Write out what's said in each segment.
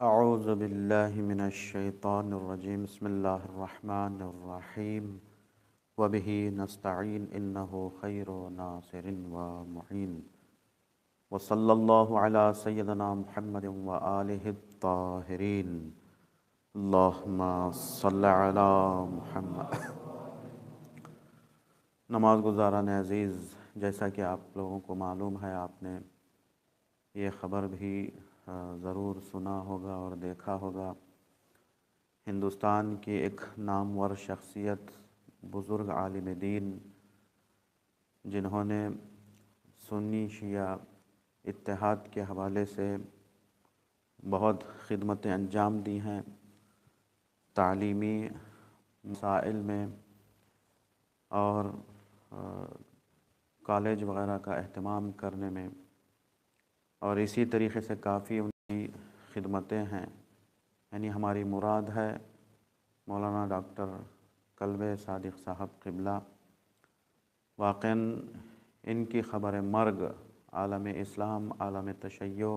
اعوذ باللہ من الشیطان الرجیم بسم اللہ الرحمن الرحیم وبہ نستعین انہ خیر ناصر و معین وصلی اللہ علی سیدنا محمد وآلہ الطاہرین اللہم صلی علی محمد۔ نماز گزاران عزیز، جیسا کہ آپ لوگوں کو معلوم ہے، آپ نے یہ خبر بھی ضرور سنا ہوگا اور دیکھا ہوگا، ہندوستان کی ایک نامور شخصیت، بزرگ عالم دین، جنہوں نے سنی شیعہ اتحاد کے حوالے سے بہت خدمتیں انجام دی ہیں، تعلیمی مسائل میں اور کالج وغیرہ کا اہتمام کرنے میں، اور اسی طریقے سے کافی ان کی خدمتیں ہیں۔ یعنی ہماری مراد ہے مولانا ڈاکٹر کلب صادق صاحب قبلہ۔ واقعاً ان کی خبر مرگ عالم اسلام، عالم تشیع،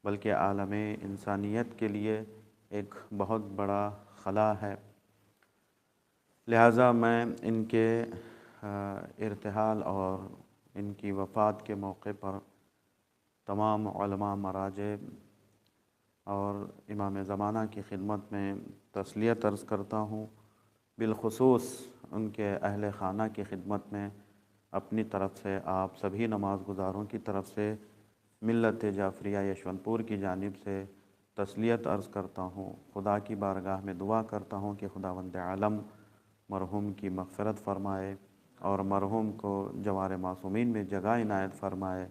بلکہ عالم انسانیت کے لیے ایک بہت بڑا خلا ہے۔ لہٰذا میں ان کے ارتحال اور ان کی وفات کے موقع پر تمام علماء، مراجع اور امام زمانہ کی خدمت میں تسلیت عرض کرتا ہوں، بالخصوص ان کے اہل خانہ کی خدمت میں اپنی طرف سے آپ سبھی نماز گزاروں کی طرف سے ملت جعفریہ یشونت پور کی جانب سے تسلیت عرض کرتا ہوں۔ خدا کی بارگاہ میں دعا کرتا ہوں کہ خداوند عالم مرحوم کی مغفرت فرمائے اور مرحوم کو جوار معصومین میں جگہ عنایت فرمائے،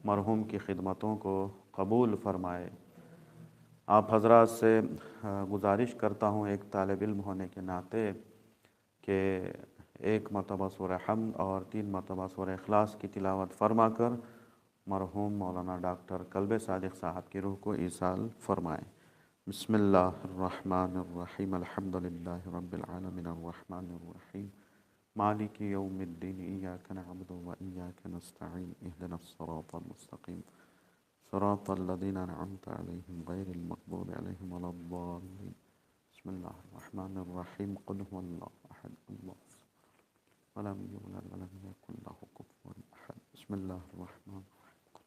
مرحوم کی خدمتوں کو قبول فرمائے۔ آپ حضرات سے گزارش کرتا ہوں ایک طالب علم ہونے کے ناطے کہ ایک مرتبہ سورہ حمد اور 3 مرتبہ سورہ اخلاص کی تلاوت فرما کر مرحوم مولانا ڈاکٹر کلب صادق صاحب کی روح کو ایصال فرمائیں۔ بسم اللہ الرحمن الرحیم، الحمدللہ رب العالمین الرحمن الرحیم مالک یوم الدین، ایاک نعبد و ایاک نستعین، اہدنا الصراط المستقیم صراط الذین انعمت علیہم غیر المغضوب علیہم ولا الضالین۔ بسم اللہ الرحمن الرحیم، قل هو اللہ احد اللہ الصمد ولم یولد ولم یکن له کفوا احد۔ بسم اللہ الرحمن الرحیم،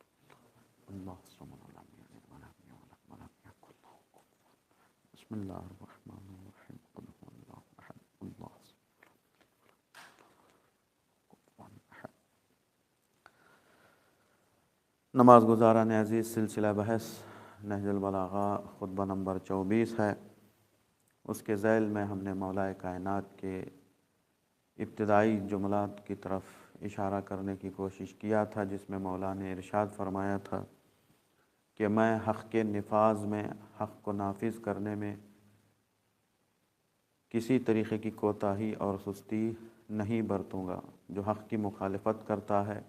اللہ الصمد ولم یلد ولم یولد ولم یکن له کفوا احد۔ بسم اللہ الرحمن الرحیم، قل هو اللہ احد اللہ نماز گزاران عزیز، سلسلہ بحث نہج البلاغہ خطبہ نمبر 24 ہے۔ اس کے ذیل میں ہم نے مولا کائنات کے ابتدائی جملات کی طرف اشارہ کرنے کی کوشش کیا تھا، جس میں مولا نے ارشاد فرمایا تھا کہ میں حق کے نفاذ میں، حق کو نافذ کرنے میں کسی طریقے کی کوتاہی اور سستی نہیں برتوں گا۔ جو حق کی مخالفت کرتا ہے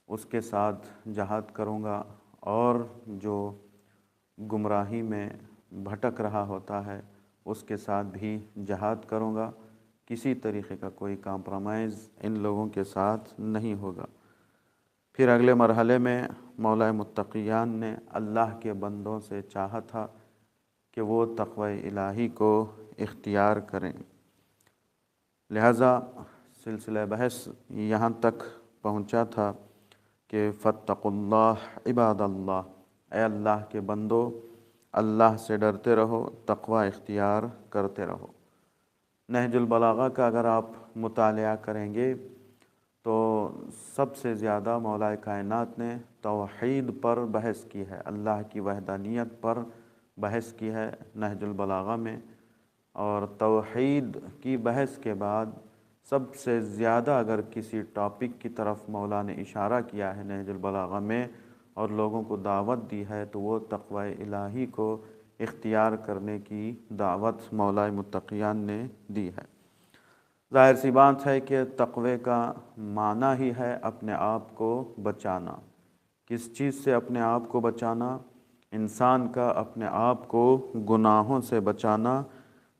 اس کے ساتھ جہاد کروں گا، اور جو گمراہی میں بھٹک رہا ہوتا ہے اس کے ساتھ بھی جہاد کروں گا۔ کسی طریقے کا کوئی کمپرومائز ان لوگوں کے ساتھ نہیں ہوگا۔ پھر اگلے مرحلے میں مولا متقیان نے اللہ کے بندوں سے چاہا تھا کہ وہ تقوی الہی کو اختیار کریں۔ لہٰذا سلسلہ بحث یہاں تک پہنچا تھا کہ فاتقوا اللہ عباد اللہ، اے اللہ کے بندو، اللہ سے ڈرتے رہو، تقوی اختیار کرتے رہو۔ نہج البلاغہ کا اگر آپ مطالعہ کریں گے تو سب سے زیادہ مولا کائنات نے توحید پر بحث کی ہے، اللہ کی وحدانیت پر بحث کی ہے نہج البلاغہ میں، اور توحید کی بحث کے بعد سب سے زیادہ اگر کسی ٹاپک کی طرف مولا نے اشارہ کیا ہے نہج البلاغہ میں اور لوگوں کو دعوت دی ہے تو وہ تقوی الہی کو اختیار کرنے کی دعوت مولا متقیان نے دی ہے۔ ظاہر سی بات ہے کہ تقوی کا معنی ہی ہے اپنے آپ کو بچانا۔ کس چیز سے اپنے آپ کو بچانا؟ انسان کا اپنے آپ کو گناہوں سے بچانا،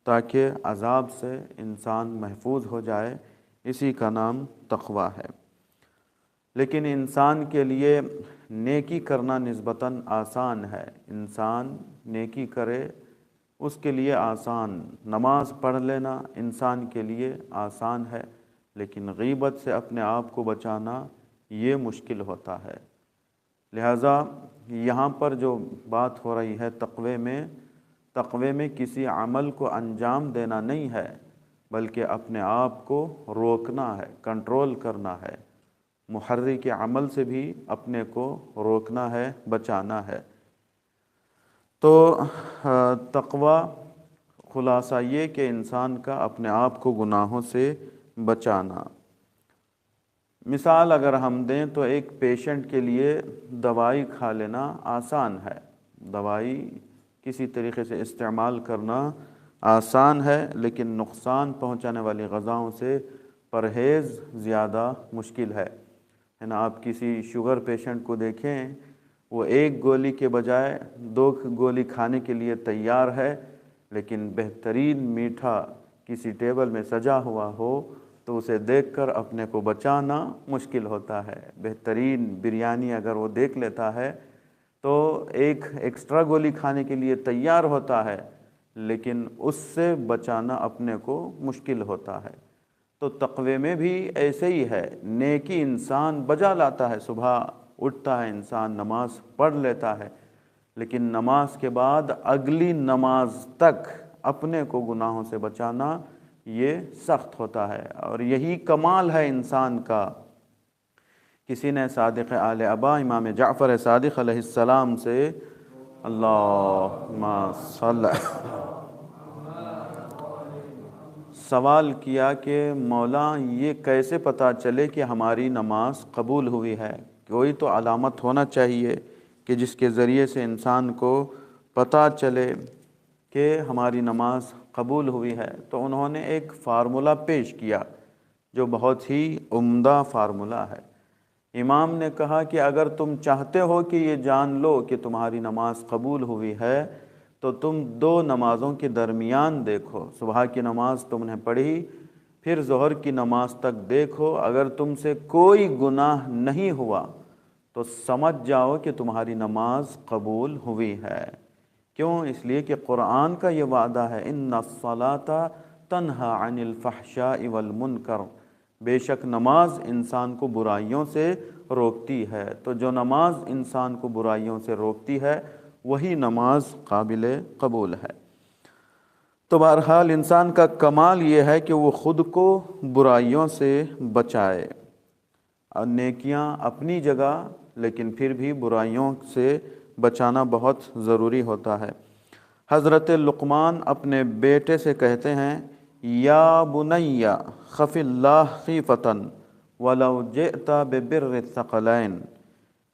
تاکہ عذاب سے انسان محفوظ ہو جائے، اسی کا نام تقوی ہے۔ لیکن انسان کے لیے نیکی کرنا نسبتاً آسان ہے، انسان نیکی کرے اس کے لیے آسان، نماز پڑھ لینا انسان کے لیے آسان ہے، لیکن غیبت سے اپنے آپ کو بچانا یہ مشکل ہوتا ہے۔ لہٰذا یہاں پر جو بات ہو رہی ہے تقوی میں کسی عمل کو انجام دینا نہیں ہے، بلکہ اپنے آپ کو روکنا ہے، کنٹرول کرنا ہے، محرک عمل سے بھی اپنے کو روکنا ہے، بچانا ہے۔ تو تقوی خلاصہ یہ کہ انسان کا اپنے آپ کو گناہوں سے بچانا۔ مثال اگر ہم دیں تو ایک پیشنٹ کے لیے دوائی کھا لینا آسان ہے، دوائی کسی طریقے سے استعمال کرنا آسان ہے، لیکن نقصان پہنچانے والی غذاؤں سے پرہیز زیادہ مشکل ہے نا۔ آپ کسی شوگر پیشنٹ کو دیکھیں، وہ ایک گولی کے بجائے 2 گولی کھانے کے لیے تیار ہے، لیکن بہترین میٹھا کسی ٹیبل میں سجا ہوا ہو تو اسے دیکھ کر اپنے کو بچانا مشکل ہوتا ہے۔ بہترین بریانی اگر وہ دیکھ لیتا ہے تو ایک ایکسٹرا گولی کھانے کے لیے تیار ہوتا ہے، لیکن اس سے بچانا اپنے کو مشکل ہوتا ہے۔ تو تقوی میں بھی ایسے ہی ہے، نیکی انسان بجا لاتا ہے، صبح اٹھتا ہے انسان نماز پڑھ لیتا ہے، لیکن نماز کے بعد اگلی نماز تک اپنے کو گناہوں سے بچانا یہ سخت ہوتا ہے، اور یہی کمال ہے انسان کا۔ کسی نے صادق آل ابا امام جعفر صادق علیہ السلام سے اللہم صلی سوال کیا کہ مولا یہ کیسے پتہ چلے کہ ہماری نماز قبول ہوئی ہے؟ کوئی تو علامت ہونا چاہیے کہ جس کے ذریعے سے انسان کو پتہ چلے کہ ہماری نماز قبول ہوئی ہے۔ تو انہوں نے ایک فارمولہ پیش کیا جو بہت ہی عمدہ فارمولہ ہے۔ امام نے کہا کہ اگر تم چاہتے ہو کہ یہ جان لو کہ تمہاری نماز قبول ہوئی ہے تو تم 2 نمازوں کے درمیان دیکھو، صبح کی نماز تم نے پڑھی، پھر ظہر کی نماز تک دیکھو، اگر تم سے کوئی گناہ نہیں ہوا تو سمجھ جاؤ کہ تمہاری نماز قبول ہوئی ہے۔ کیوں؟ اس لیے کہ قرآن کا یہ وعدہ ہے ان الصلاۃ تنہی عن الفحشاء والمنکر، بے شک نماز انسان کو برائیوں سے روکتی ہے۔ تو جو نماز انسان کو برائیوں سے روکتی ہے وہی نماز قابل قبول ہے۔ تو بہرحال انسان کا کمال یہ ہے کہ وہ خود کو برائیوں سے بچائے، اور نیکیاں اپنی جگہ، لیکن پھر بھی برائیوں سے بچانا بہت ضروری ہوتا ہے۔ حضرت لقمان اپنے بیٹے سے کہتے ہیں یا بنی خف اللہ خیفتاً ولو جئت ببر الثقلین،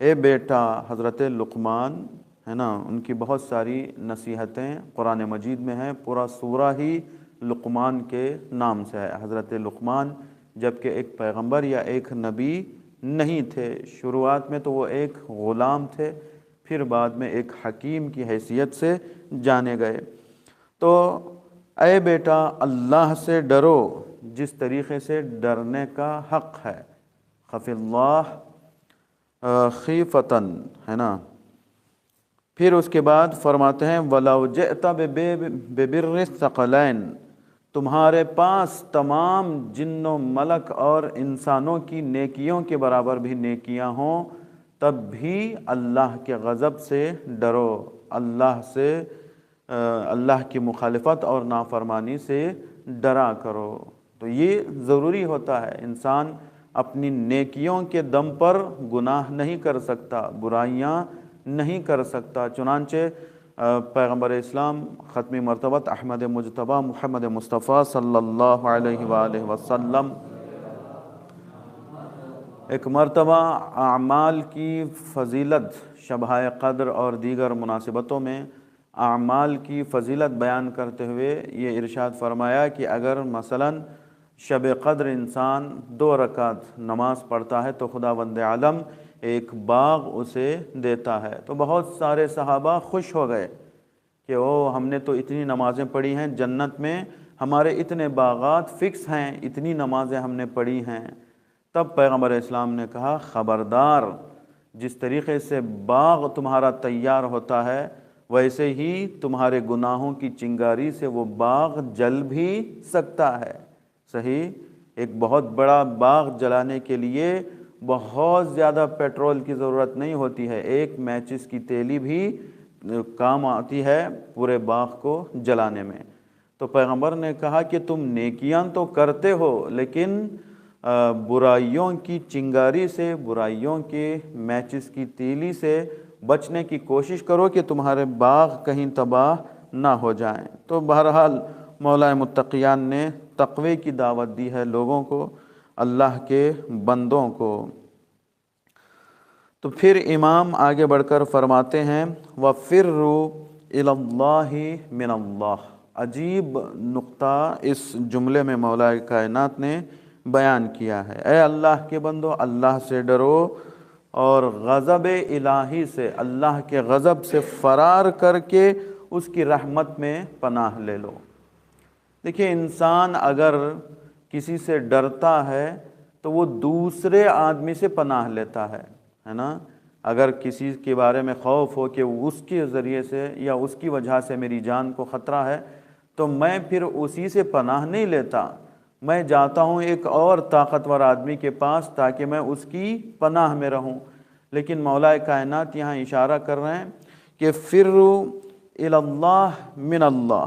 اے بیٹا، حضرت لقمان ہے نا، ان کی بہت ساری نصیحتیں قرآن مجید میں ہیں، پورا سورہ ہی لقمان کے نام سے ہے۔ حضرت لقمان جبکہ ایک پیغمبر یا ایک نبی نہیں تھے، شروعات میں تو وہ ایک غلام تھے، پھر بعد میں ایک حکیم کی حیثیت سے جانے گئے۔ تو اے بیٹا اللہ سے ڈرو جس طریقے سے ڈرنے کا حق ہے، خف اللہ خیفتاً، ہے نا۔ پھر اس کے بعد فرماتے ہیں وَلَوْ جِئْتَ بِبِرِّ الثَّقَلَيْنِ، تمہارے پاس تمام جن و ملک اور انسانوں کی نیکیوں کے برابر بھی نیکیاں ہوں، تب بھی اللہ کے غضب سے ڈرو، اللہ کی مخالفت اور نافرمانی سے ڈرا کرو۔ تو یہ ضروری ہوتا ہے، انسان اپنی نیکیوں کے دم پر گناہ نہیں کر سکتا، برائیاں نہیں کر سکتا۔ چنانچہ پیغمبر اسلام ختمی مرتبت احمد مجتبیٰ محمد مصطفیٰ صلی اللہ علیہ وآلہ وسلم ایک مرتبہ اعمال کی فضیلت، شبہ قدر اور دیگر مناسبتوں میں اعمال کی فضیلت بیان کرتے ہوئے یہ ارشاد فرمایا کہ اگر مثلاً شب قدر انسان 2 رکعت نماز پڑھتا ہے تو خداوند عالم ایک باغ اسے دیتا ہے۔ تو بہت سارے صحابہ خوش ہو گئے کہ ہم نے تو اتنی نمازیں پڑھی ہیں، جنت میں ہمارے اتنے باغات فکس ہیں، اتنی نمازیں ہم نے پڑھی ہیں۔ تب پیغمبر اسلام نے کہا خبردار، جس طریقے سے باغ تمہارا تیار ہوتا ہے ویسے ہی تمہارے گناہوں کی چنگاری سے وہ باغ جل بھی سکتا ہے۔ صحیح، ایک بہت بڑا باغ جلانے کے لیے بہت زیادہ پیٹرول کی ضرورت نہیں ہوتی ہے، ایک میچز کی تیلی بھی کام آتی ہے پورے باغ کو جلانے میں۔ تو پیغمبر نے کہا کہ تم نیکیاں تو کرتے ہو لیکن برائیوں کی چنگاری سے، برائیوں کے میچز کی تیلی سے بچنے کی کوشش کرو کہ تمہارے باغ کہیں تباہ نہ ہو جائیں۔ تو بہرحال مولا متقیان نے تقوی کی دعوت دی ہے لوگوں کو، اللہ کے بندوں کو۔ تو پھر امام آگے بڑھ کر فرماتے ہیں وَفِرُّوا إِلَى اللَّهِ مِنَ اللَّهِ۔ عجیب نقطہ اس جملے میں مولا کائنات نے بیان کیا ہے۔ اے اللہ کے بندو، اللہ سے ڈرو اور غضب الہی سے، اللہ کے غضب سے فرار کر کے اس کی رحمت میں پناہ لے لو۔ دیکھیے، انسان اگر کسی سے ڈرتا ہے تو وہ دوسرے آدمی سے پناہ لیتا ہے نا۔ اگر کسی کے بارے میں خوف ہو کہ اس کے ذریعے سے یا اس کی وجہ سے میری جان کو خطرہ ہے تو میں پھر اسی سے پناہ نہیں لیتا، میں جاتا ہوں ایک اور طاقتور آدمی کے پاس تاکہ میں اس کی پناہ میں رہوں۔ لیکن مولا کائنات یہاں اشارہ کر رہے ہیں کہ فروا الی اللہ من اللہ،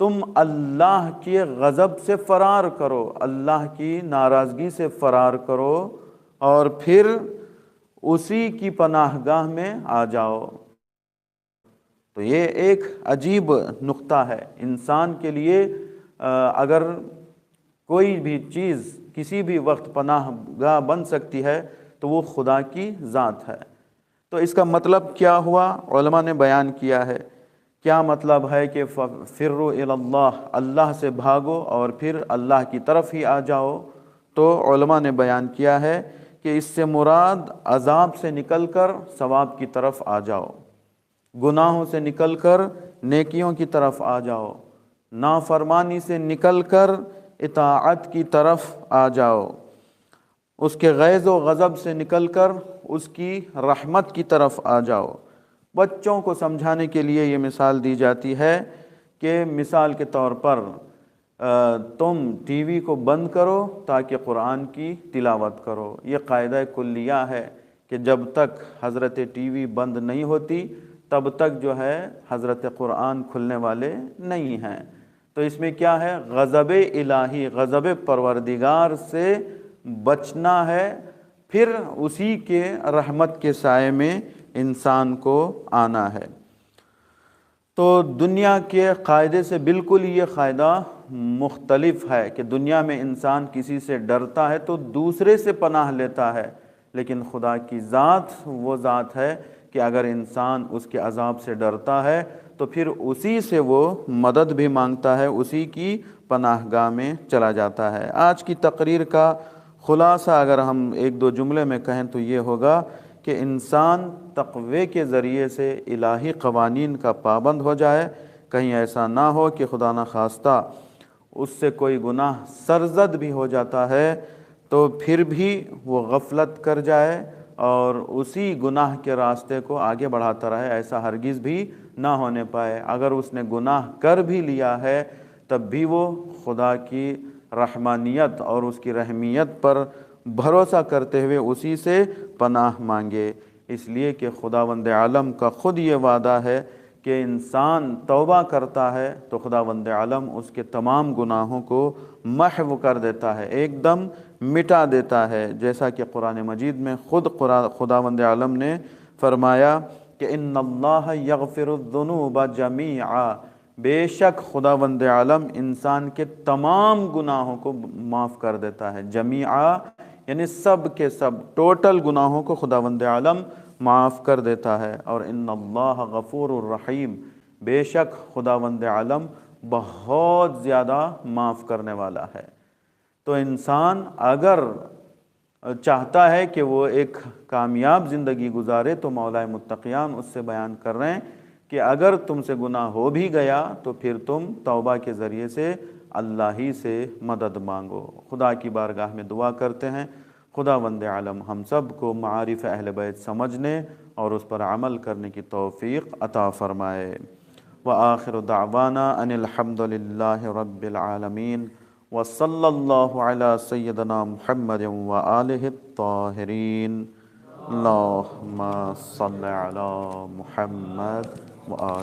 تم اللہ کے غضب سے فرار کرو، اللہ کی ناراضگی سے فرار کرو اور پھر اسی کی پناہ گاہ میں آ جاؤ۔ تو یہ ایک عجیب نقطہ ہے انسان کے لیے۔ اگر کوئی بھی چیز کسی بھی وقت پناہ گاہ بن سکتی ہے تو وہ خدا کی ذات ہے۔ تو اس کا مطلب کیا ہوا؟ علماء نے بیان کیا ہے۔ کیا مطلب ہے کہ فروا الی اللہ، اللہ سے بھاگو اور پھر اللہ کی طرف ہی آ جاؤ؟ تو علماء نے بیان کیا ہے کہ اس سے مراد عذاب سے نکل کر ثواب کی طرف آ جاؤ، گناہوں سے نکل کر نیکیوں کی طرف آ جاؤ، نافرمانی سے نکل کر اطاعت کی طرف آ جاؤ، اس کے غیظ و غضب سے نکل کر اس کی رحمت کی طرف آ جاؤ۔ بچوں کو سمجھانے کے لیے یہ مثال دی جاتی ہے کہ مثال کے طور پر تم ٹی وی کو بند کرو تاکہ قرآن کی تلاوت کرو۔ یہ قاعدہ کلیہ ہے کہ جب تک حضرت ٹی وی بند نہیں ہوتی تب تک جو ہے حضرت قرآن کھلنے والے نہیں ہیں۔ تو اس میں کیا ہے؟ غضب الہی، غضب پروردگار سے بچنا ہے، پھر اسی کے رحمت کے سائے میں انسان کو آنا ہے۔ تو دنیا کے قاعدے سے بالکل یہ قاعدہ مختلف ہے کہ دنیا میں انسان کسی سے ڈرتا ہے تو دوسرے سے پناہ لیتا ہے، لیکن خدا کی ذات وہ ذات ہے کہ اگر انسان اس کے عذاب سے ڈرتا ہے تو پھر اسی سے وہ مدد بھی مانگتا ہے، اسی کی پناہ گاہ میں چلا جاتا ہے۔ آج کی تقریر کا خلاصہ اگر ہم ایک دو جملے میں کہیں تو یہ ہوگا کہ انسان تقوی کے ذریعے سے الہی قوانین کا پابند ہو جائے، کہیں ایسا نہ ہو کہ خدا نخواستہ اس سے کوئی گناہ سرزد بھی ہو جاتا ہے تو پھر بھی وہ غفلت کر جائے اور اسی گناہ کے راستے کو آگے بڑھاتا رہے، ایسا ہرگز بھی نہ ہونے پائے۔ اگر اس نے گناہ کر بھی لیا ہے تب بھی وہ خدا کی رحمانیت اور اس کی رحمیت پر بھروسہ کرتے ہوئے اسی سے پناہ مانگے، اس لیے کہ خداوند عالم کا خود یہ وعدہ ہے کہ انسان توبہ کرتا ہے تو خداوند عالم اس کے تمام گناہوں کو محو کر دیتا ہے، ایک دم مٹا دیتا ہے، جیسا کہ قرآن مجید میں خود خداوند عالم نے فرمایا کہ ان اللہ یغفر الذنوب جمیعا، بے شک خداوند عالم انسان کے تمام گناہوں کو معاف کر دیتا ہے۔ جمیعا یعنی سب کے سب، ٹوٹل گناہوں کو خداوند عالم معاف کر دیتا ہے۔ اور ان اللہ غفور الرحیم، بے شک خداوند عالم بہت زیادہ معاف کرنے والا ہے۔ تو انسان اگر چاہتا ہے کہ وہ ایک کامیاب زندگی گزارے تو مولا متقیان اس سے بیان کر رہے ہیں کہ اگر تم سے گناہ ہو بھی گیا تو پھر تم توبہ کے ذریعے سے اللہ ہی سے مدد مانگو۔ خدا کی بارگاہ میں دعا کرتے ہیں خداوند عالم ہم سب کو معارف اہل بیت سمجھنے اور اس پر عمل کرنے کی توفیق عطا فرمائے۔ وآخر دعوانا ان الحمد للہ رب العالمین وصلی اللہ علی سیدنا محمد وآلہ الطاہرین۔ اللہم صل علی محمد وآلہ